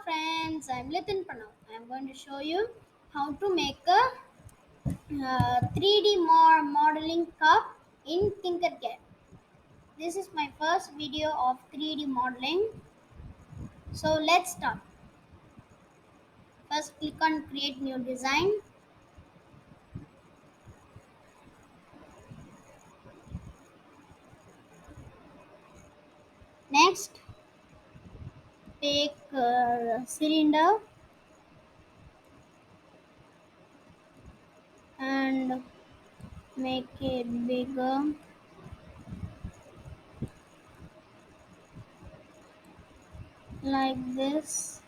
Friends, I'm Litin Pranav. I'm going to show you how to make a 3D modeling cup in TinkerCad. This is my first video of 3D modeling. So let's start. First click on create new design. Next take cylinder and make it bigger like this.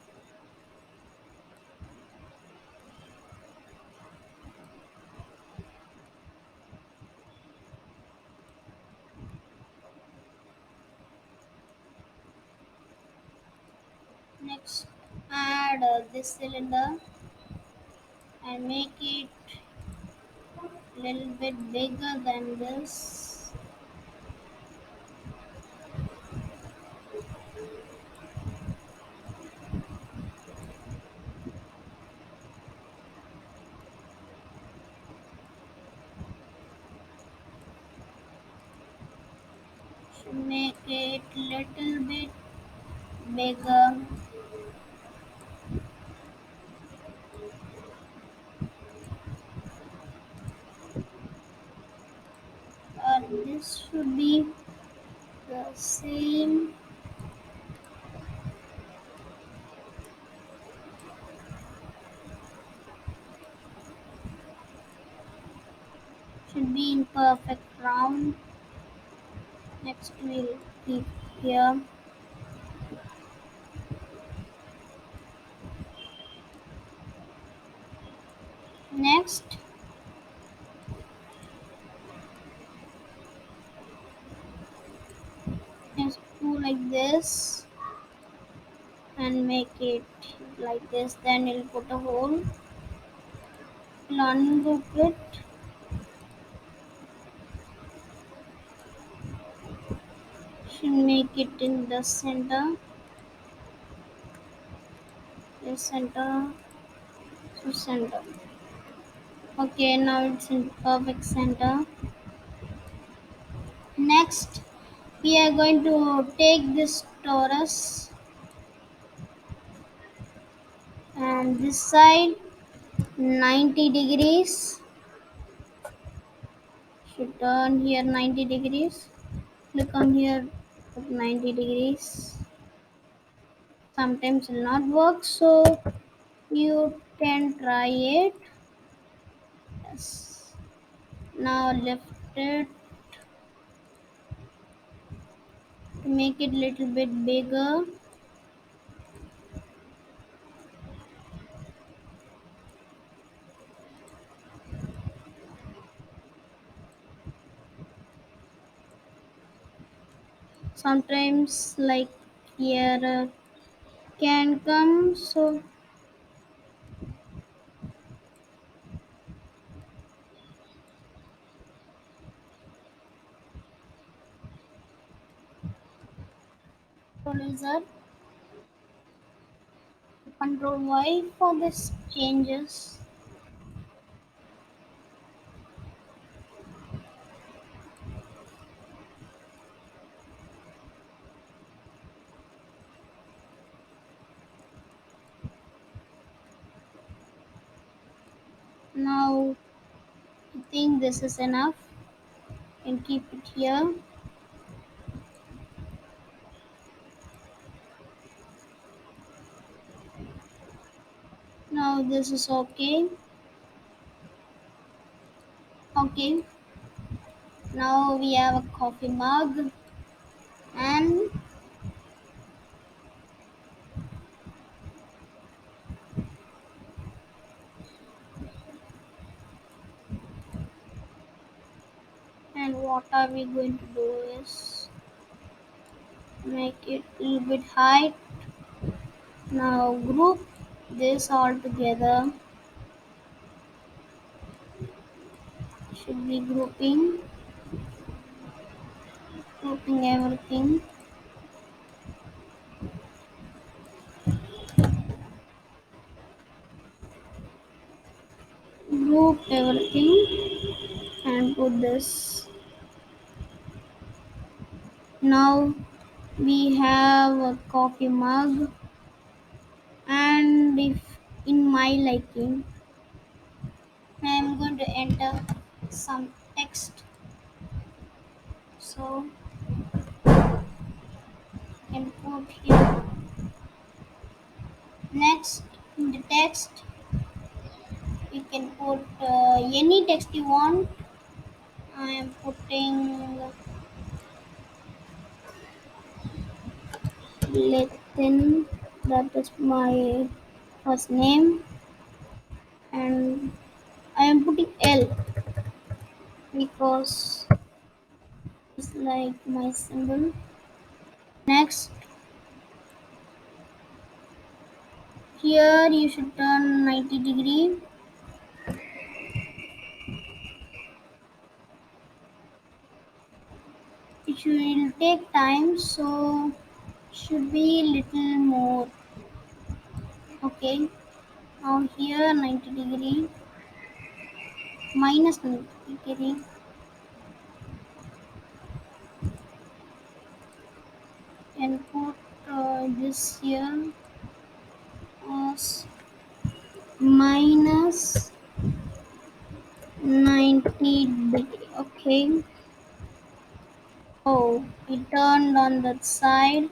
Next add this cylinder and make it little bit bigger than this. Should make it little bit bigger. This should be the same. Should be in perfect round. Next we'll keep here. Next just do like this and make it like this. Then you'll put a hole. You'll ungroup it. Should make it in the center. The center to center. Okay, now it's in perfect center. Next, we are going to take this torus and this side 90 degrees. Should turn here 90 degrees. Click on here at 90 degrees. Sometimes will not work, so you can try it. Yes. Now lift it to make it little bit bigger. Sometimes like here can come, so control control Y for this changes. Now I think this is enough and keep it here. Now this is okay. Okay. Now we have a coffee mug and what are we going to do is make it a little bit high. Now group this all together. Should be grouping everything. everything and put this. Now we have a coffee mug, and if in my liking I am going to enter some text, so I can put here. Next, in the text you can put any text you want. I am putting Latin, that is my first name, and I am putting L because it's like my symbol. Next, here you should turn 90 degree. It will take time, so should be little more. Okay, now here 90 degree, minus 90 degree, and put this here as minus 90 degree. Okay. Oh, it turned on that side.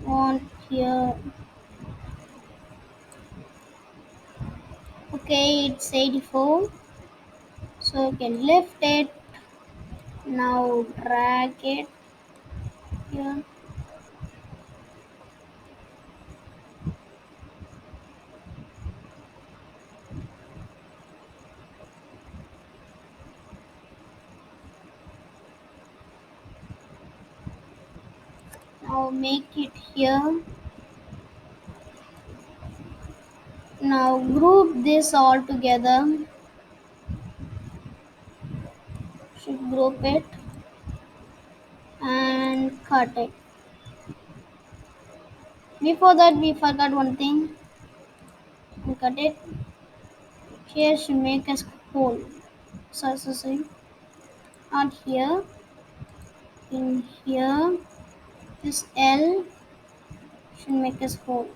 On here. Okay, it's 84. So you can lift it. Now drag it here. Now make it here. Now group this all together. Should group it and cut it. Before that, we forgot one thing. We cut it. Here should make a hole. So, not here. In here, this L should make a hole.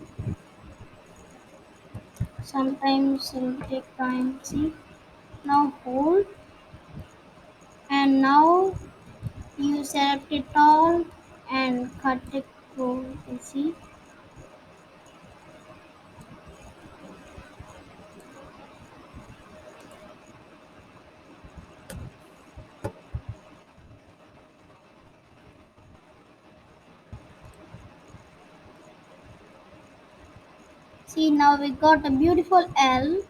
Sometimes it will take time. See, now hold, and now you select it all and cut it through. You can see now we got a beautiful L.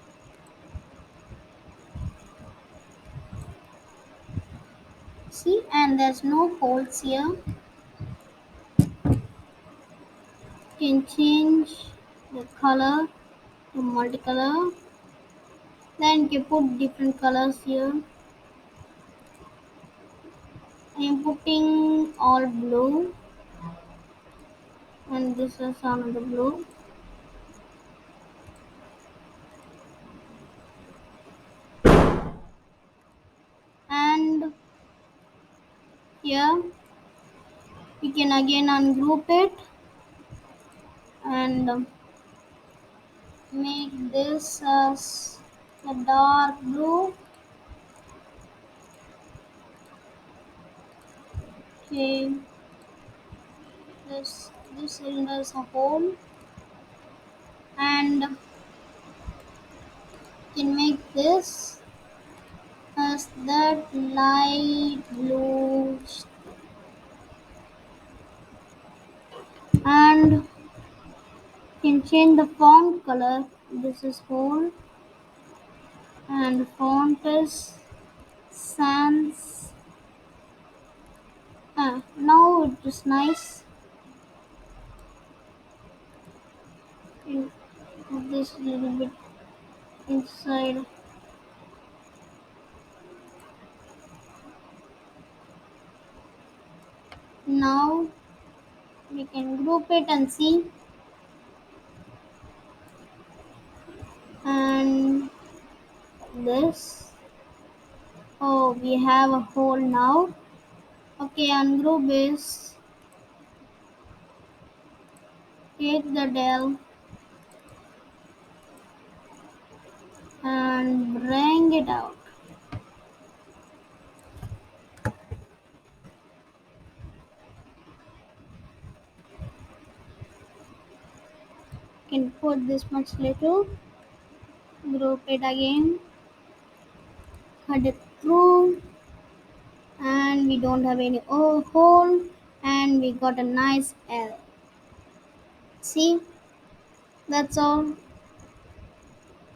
See, and there's no holes here. You can change the color to multicolor. Then you put different colors here. I am putting all blue, and this is another blue. And here you can again ungroup it and make this as a dark blue. Okay, this cylinder is a hole, and you can make this as that light blue, and you can change the font color. This is hole, and font is sans. Now it is nice. You put this little bit inside. Now we can group it and see, And this. Oh, we have a hole now. Okay, ungroup is take the del and bring it out. Can put this much little, group it again, cut it through, and we don't have any hole, and we got a nice L. See, that's all.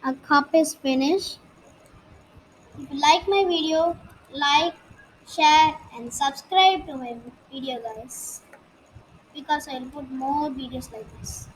A cup is finished. If you like my video, like, share, and subscribe to my video, guys, because I'll put more videos like this.